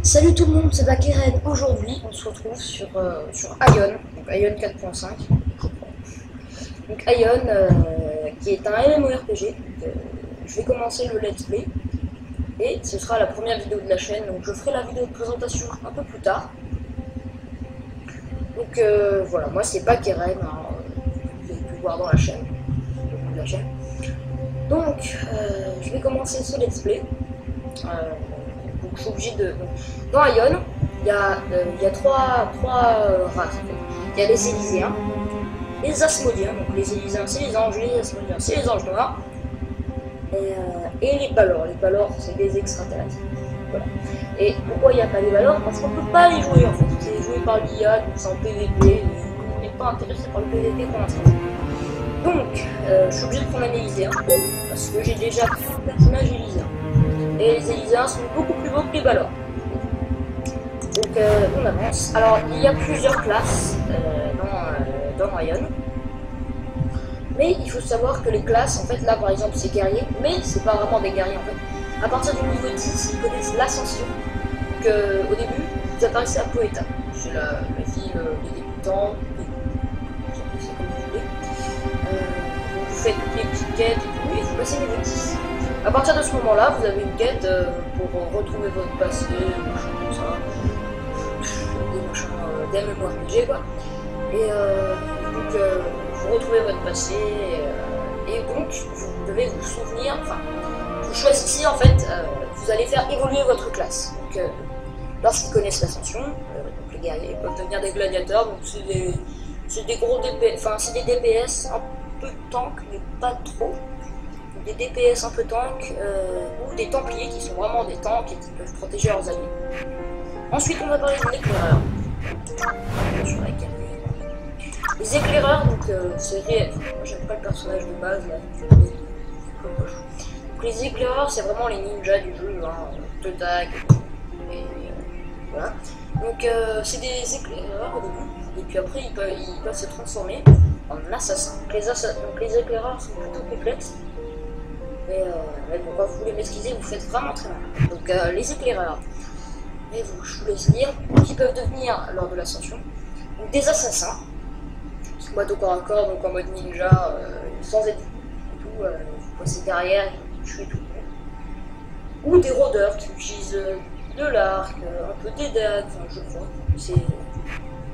Salut tout le monde, c'est Dakeren. Aujourd'hui, on se retrouve sur Ion, donc Ion 4.5. Donc Ion, qui est un MMORPG. Je vais commencer le let's play et ce sera la première vidéo de la chaîne. Donc je ferai la vidéo de présentation un peu plus tard. Donc voilà, moi c'est Bakeren, hein, vous avez pu voir dans la chaîne. Donc je vais commencer ce let's play. Donc je suis obligé de. Dans Ion, il y a trois races. En fait. Il y a les Élyséens, les Asmodiens, donc les Élyséens c'est les anges, les Asmodiens c'est les anges noirs, et les Balors. Les Balors c'est les extraterrestres. Voilà. Et pourquoi il n'y a pas les Balors? Parce qu'on ne peut pas les jouer en fait. C'est joué par l'IA, donc c'est en PVP, on n'est pas intéressé par le PVP pour l'instant. Donc je suis obligé de prendre un Élyséen, parce que j'ai déjà pris un personnage Élyséen. Et les Élyséens sont beaucoup plus beaux que les Balors. Donc on avance. Alors il y a plusieurs classes dans Ion. Mais il faut savoir que les classes, en fait là par exemple c'est guerrier, mais c'est pas vraiment des guerriers en fait. À partir du niveau 10, ils connaissent l'ascension. Donc au début, vous apparaissez à Poeta. C'est la ville des débutants, c'est comme vous voulez. Donc vous faites toutes les petites quêtes et tout, et vous passez niveau 10. À partir de ce moment-là, vous avez une quête pour retrouver votre passé, des machins comme ça, des machins d'MMORPG quoi. Et donc vous retrouvez votre passé, et donc vous devez vous souvenir, enfin, vous choisissez en fait, vous allez faire évoluer votre classe. Donc lorsqu'ils connaissent l'ascension, donc les guerriers peuvent devenir des gladiateurs, donc c'est des gros DPS, enfin c'est des DPS un peu tank, mais pas trop. Des DPS un peu tank, ou des templiers qui sont vraiment des tanks et qui peuvent protéger leurs alliés. Ensuite on va parler des éclaireurs. Les éclaireurs, donc c'est réel. Moi j'aime pas le personnage de base là. Donc les éclaireurs c'est vraiment les ninjas du jeu, hein, de tag, et voilà. Donc c'est des éclaireurs au début, et puis après ils peuvent se transformer en assassins. Donc les éclaireurs sont plutôt complexes. Mais bon, quand vous voulez m'esquiser, vous faites vraiment très mal. Donc les éclaireurs, et je vous laisse lire, qui peuvent devenir lors de l'ascension, donc des assassins, qui combattent au corps à corps, donc en mode ninja, sans être du tout, vous passez derrière, vous tuez tout le monde. Ou des rôdeurs qui utilisent de l'arc, un peu des dagues, enfin je crois.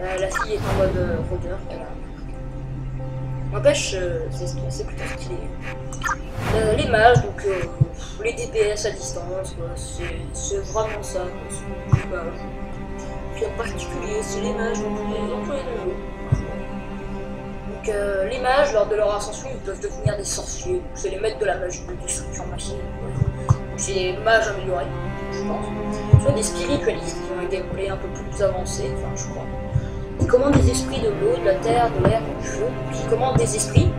La fille est en mode rôdeur, n'empêche, c'est plutôt stylé. Les mages, donc les DPS à distance, c'est vraiment ça. C'est pas en particulier, c'est les mages, donc les employés de jeu. Donc les mages, lors de leur ascension, ils peuvent devenir des sorciers. C'est les maîtres de la magie, de destruction massive. C'est des mages améliorés, je pense. Soit des spiritualistes qui ont été appelés un peu plus avancés, enfin je crois. Qui commandent des esprits de l'eau, de la terre, de l'air, du feu, qui commandent des esprits,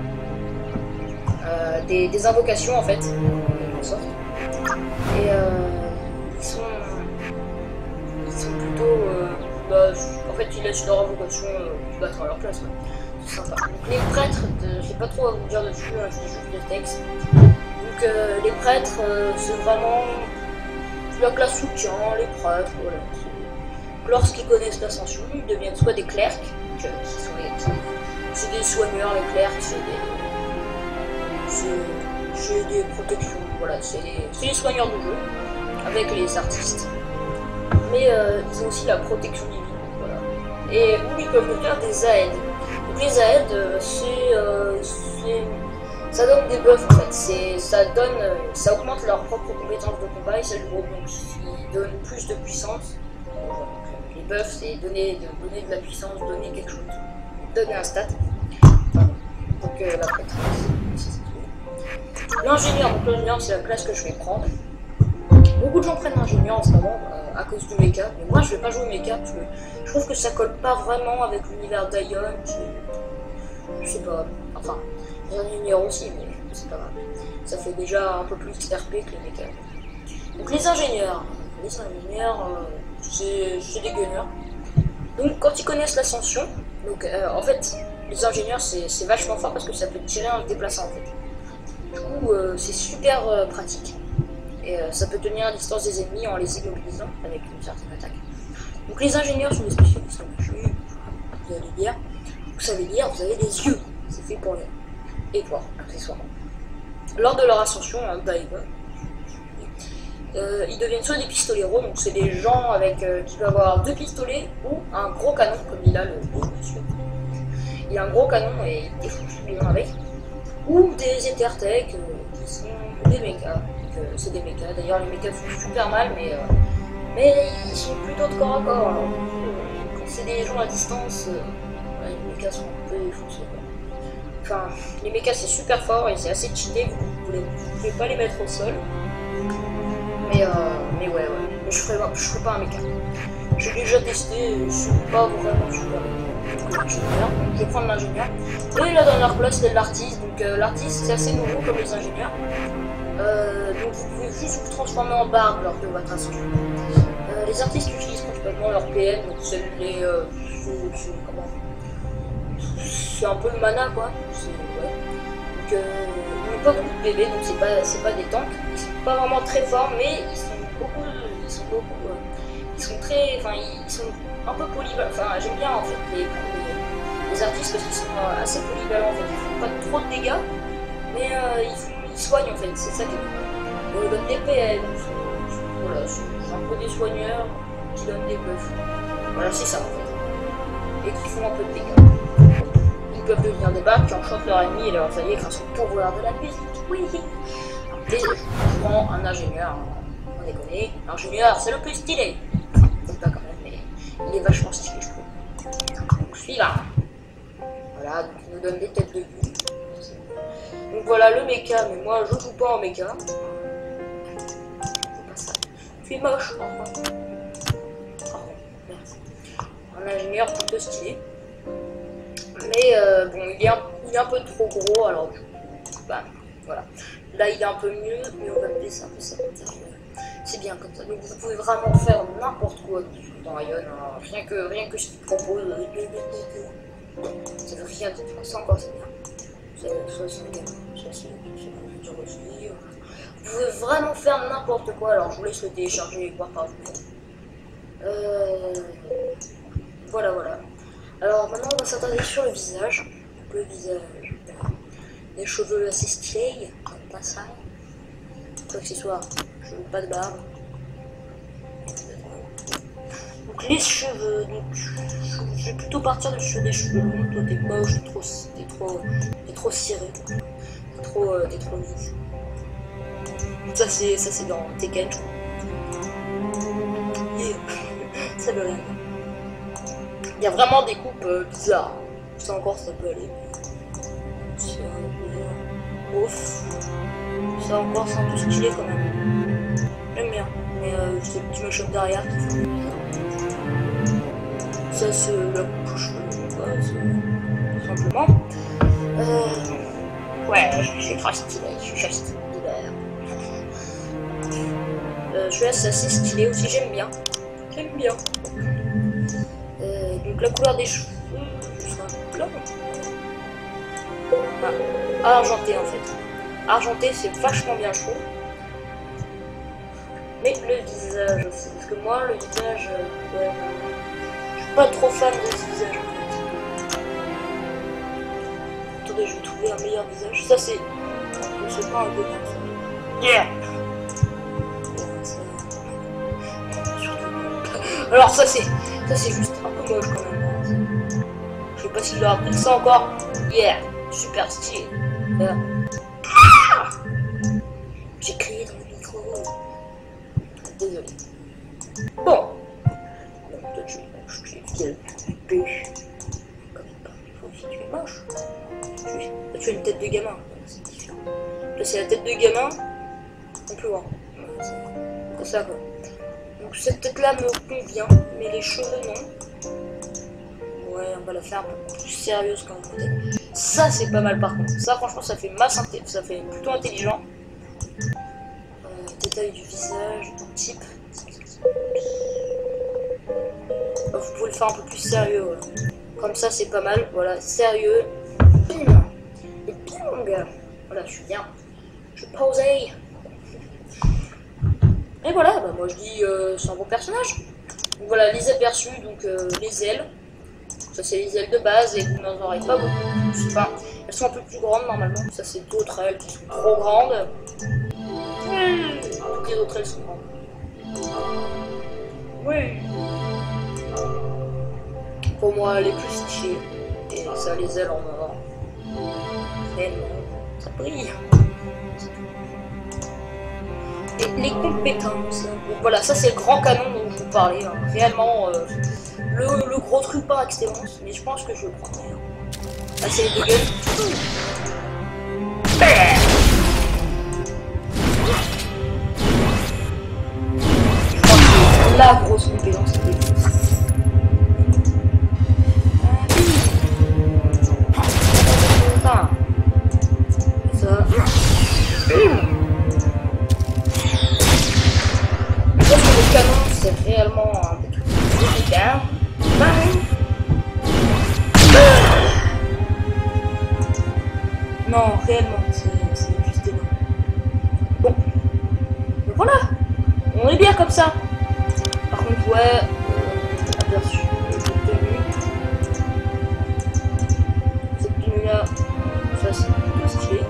des invocations en fait, en sorte. Et ils sont plutôt, en fait ils laissent leur invocation se battre à leur place. Ouais. C'est sympa. Donc les prêtres, je sais pas trop à vous dire dessus, hein, je dis juste le texte. Donc les prêtres, c'est vraiment la classe soutien, les prêtres, voilà. Lorsqu'ils connaissent l'ascension, ils deviennent soit des clercs, c'est des soigneurs, les clercs, c'est des protections, voilà, c'est les soigneurs du jeu, avec les artistes. Mais ils ont aussi la protection divine, voilà. Et où ils peuvent devenir des aèdes. Donc les aèdes, ça donne des buffs en fait, ça augmente leurs propres compétences de combat et ça le groupe, donc ils donnent plus de puissance. Les buffs, c'est donner de la puissance, donner quelque chose, donner un stat. Pardon. Donc la prêtresse. L'ingénieur, donc l'ingénieur c'est la classe que je vais prendre. Beaucoup de gens prennent l'ingénieur en ce moment à cause du mecha, mais moi je vais pas jouer mecha parce que je trouve que ça colle pas vraiment avec l'univers d'Ion. Je sais pas, enfin, les ingénieurs aussi, mais c'est pas grave. Ça fait déjà un peu plus RP que les mechas. Donc les ingénieurs, c'est des gunners. Donc quand ils connaissent l'ascension, donc en fait les ingénieurs c'est vachement fort parce que ça peut tirer en se déplaçant en fait. Du coup c'est super pratique. Et ça peut tenir à distance des ennemis en les immobilisant avec une certaine attaque. Donc les ingénieurs sont des spécialistes en magie, vous allez lire. Vous savez lire, vous avez des yeux, c'est fait pour lire. Et voir, accessoirement. Lors de leur ascension, ils deviennent soit des pistoleros, donc c'est des gens avec qui peuvent avoir 2 pistolets ou un gros canon, comme il a le monsieur. Il a un gros canon et il défonce tous les gens avec. Ou des Ethertech qui sont des mechas. C'est des mechas. D'ailleurs, les mechas font super mal, mais ils sont plutôt de corps à corps. Alors, quand c'est des gens à distance, les mechas sont un peu défoncés. Enfin, les mechas c'est super fort et c'est assez cheaté. Vous pouvez pas les mettre au sol. Mais ouais. Mais je ferai pas un mecha. J'ai déjà testé, je suis pas vraiment super. Je vais prendre l'ingénieur. Et la dernière place c'est l'artiste. Donc l'artiste c'est assez nouveau comme les ingénieurs. Donc vous pouvez juste vous transformer en barbe lors de votre ascension. Les artistes utilisent principalement leur PM, donc c'est les c'est un peu le mana quoi. Ouais. Donc ils n'ont pas beaucoup de bébés, donc c'est pas des tanks. Ils sont pas vraiment très forts, mais ils sont très, enfin ils sont un peu polyvalents. Enfin j'aime bien en fait les artistes parce qu'ils sont assez polyvalents en fait. Ils font pas trop de dégâts, mais ils soignent en fait. C'est ça qui est bien. Ils donnent des PM. Voilà, c'est un peu des soigneurs qui donnent des buffs. Voilà, c'est ça en fait. Et qui font un peu de dégâts. Ils peuvent devenir des barres qui enchantent leur ennemi et leur alliés grâce au pouvoir de la musique. Oui. Et je prends un ingénieur. On déconne. L'ingénieur, c'est le plus stylé. Donc pas quand même, mais il est vachement stylé, je trouve. Donc celui-là. Voilà, donc il nous donne des têtes de vue. Donc voilà le mecha, mais moi je joue pas en mecha. Tu es moche. Oh, merci. Un ingénieur plutôt stylé. Mais bon, il est un peu trop gros, alors bah, voilà. Là il est un peu mieux, mais on va le laisser un peu ça. C'est bien comme ça. Donc vous pouvez vraiment faire n'importe quoi dans Ion. Hein. Rien que ce qu'il propose. Ça veut rien dire. Ça encore c'est bien. C'est bien. Vous pouvez vraiment faire n'importe quoi, alors je vous laisse le télécharger et voir par vous. Voilà. Alors maintenant on va s'attarder sur le visage. Donc, le visage. Des cheveux assez stylés, comme ça. Accessoires, je veux pas de barbe. Donc les cheveux, donc je vais plutôt partir sur des cheveux longs. Toi t'es moche, t'es trop ciré, t'es trop lisse. Ça c'est dans Tekken, je crois. Yeah. Ça veut rien. Il y a vraiment des coupes bizarres. Ça encore ça peut aller. Ouf. Ça encore c'est un peu stylé quand même. J'aime bien. Mais c'est le petit motion derrière qui fait bizarre. Ça c'est la coupe aux cheveux. Tout simplement. Ouais, c'est trop stylé. Je suis juste stylé. Celui-là c'est assez stylé aussi, j'aime bien. Donc la couleur des cheveux, c'est un argenté en fait. Argenté c'est vachement bien je trouve. Mais le visage aussi, parce que moi le visage, ouais, je suis pas trop fan de ce visage en fait. Attendez, je vais trouver un meilleur visage. Ça c'est pas un bonheur ça. Yeah. Alors ça c'est juste un peu moche quand même. Je sais pas s'il aura pris ça encore. Yeah, super stylé. J'ai crié dans le micro. Désolé. Bon. Toi tu es moche. Tu as une tête de gamin. C'est différent. Là c'est la tête de gamin. On peut voir. C'est ça quoi. Donc cette tête là me convient, mais les cheveux non. Ouais, on va la faire un peu plus sérieuse quand même. Ça c'est pas mal par contre. Ça franchement ça fait ça fait plutôt intelligent. Détail du visage, ton type. Vous pouvez le faire un peu plus sérieux. Voilà. Comme ça c'est pas mal. Voilà, sérieux. Bim. Et bing. Voilà, je suis bien. Je pose. Et voilà, bah, moi je dis c'est un bon personnage. Donc voilà, les aperçus, donc les ailes. Ça c'est les ailes de base et vous n'en aurez pas beaucoup. Enfin, elles sont un peu plus grandes normalement. Ça c'est d'autres ailes qui sont trop grandes. Toutes les autres ailes sont grandes. Oui. Pour moi, les plus stylées. Et ça, les ailes en or. Et ça brille. Et les compétences. Donc voilà, ça c'est le grand canon dont je vous parlais. Hein. Réellement, le gros truc par excellence. Mais je pense que je le prendrai. Hein. Là, c'est les dégâts. Je crois que c'est la grosse compétence. C'est réellement un peu délicat. Non, réellement, c'est juste énorme. Bon, donc voilà, on est bien comme ça. Par contre, ouais, aperçu, cette tenue-là, ça c'est plutôt stylé.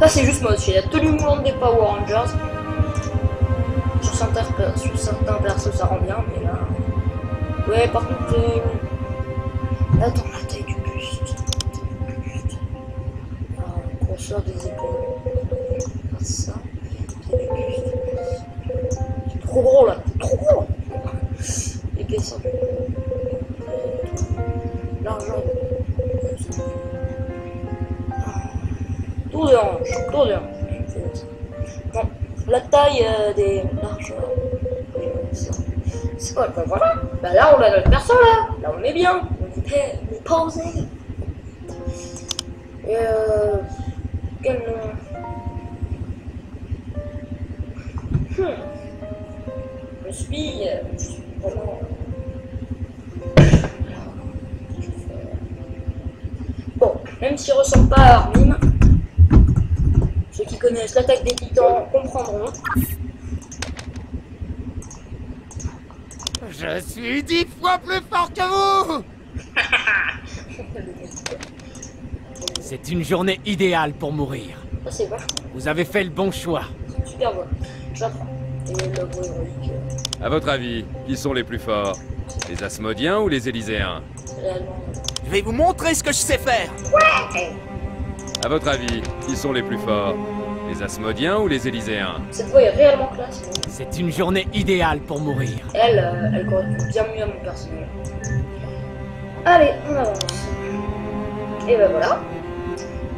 Ça c'est juste moche, il y a la tenue moulante des Power Rangers. Sur certains persos ça rend bien, mais là... Ouais, par contre... Là, dans la taille du buste... Grosseur des épaules... Ça... C'est du buste... C'est trop gros, là. Trop gros. Épaisseur du... L'argent... Tour de hanche. Tour de hanche. Bon. La taille des largeurs. C'est quoi, bah voilà. Bah là on a notre perso là. Là on est bien. On est posé. Et quel nom. Je suis vraiment. Bon, même s'il ressemble pas à Armin. Ceux qui connaissent l'attaque des titans comprendront. Je suis 10 fois plus fort que vous. C'est une journée idéale pour mourir. Ça c'est vachement. Vous avez fait le bon choix. Super bon. J'apprends. Et le beau héroïque. À votre avis, qui sont les plus forts? Les Asmodiens ou les Élyséens? Réellement. Je vais vous montrer ce que je sais faire. Ouais. À votre avis, qui sont les plus forts? Les Asmodiens ou les Élyséens? Cette voix est réellement classe. C'est une journée idéale pour mourir. Elle correspond bien mieux à mon personnage. Allez, on avance. Et ben voilà.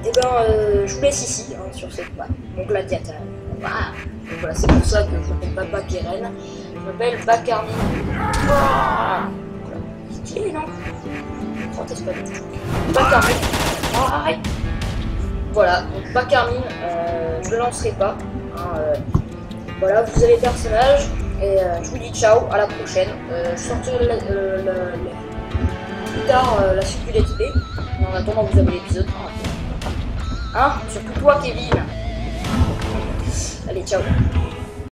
Et ben, je vous laisse ici, hein, sur cette map, mon gladiateur. Voilà. Donc voilà, c'est pour ça que je m'appelle pas Bakeren. Je m'appelle Bakarmin. Voilà. Stylé, non? Fantasme pas du tout. Bakarmin. Arrête. Voilà, donc Bakarmin, je le lancerai pas. Hein, voilà, vous avez le personnage. Et je vous dis ciao, à la prochaine. Je sortirai plus tard la suite du Let's Play. En attendant, vous avez l'épisode. Hein, surtout toi, Kevin. Allez, ciao.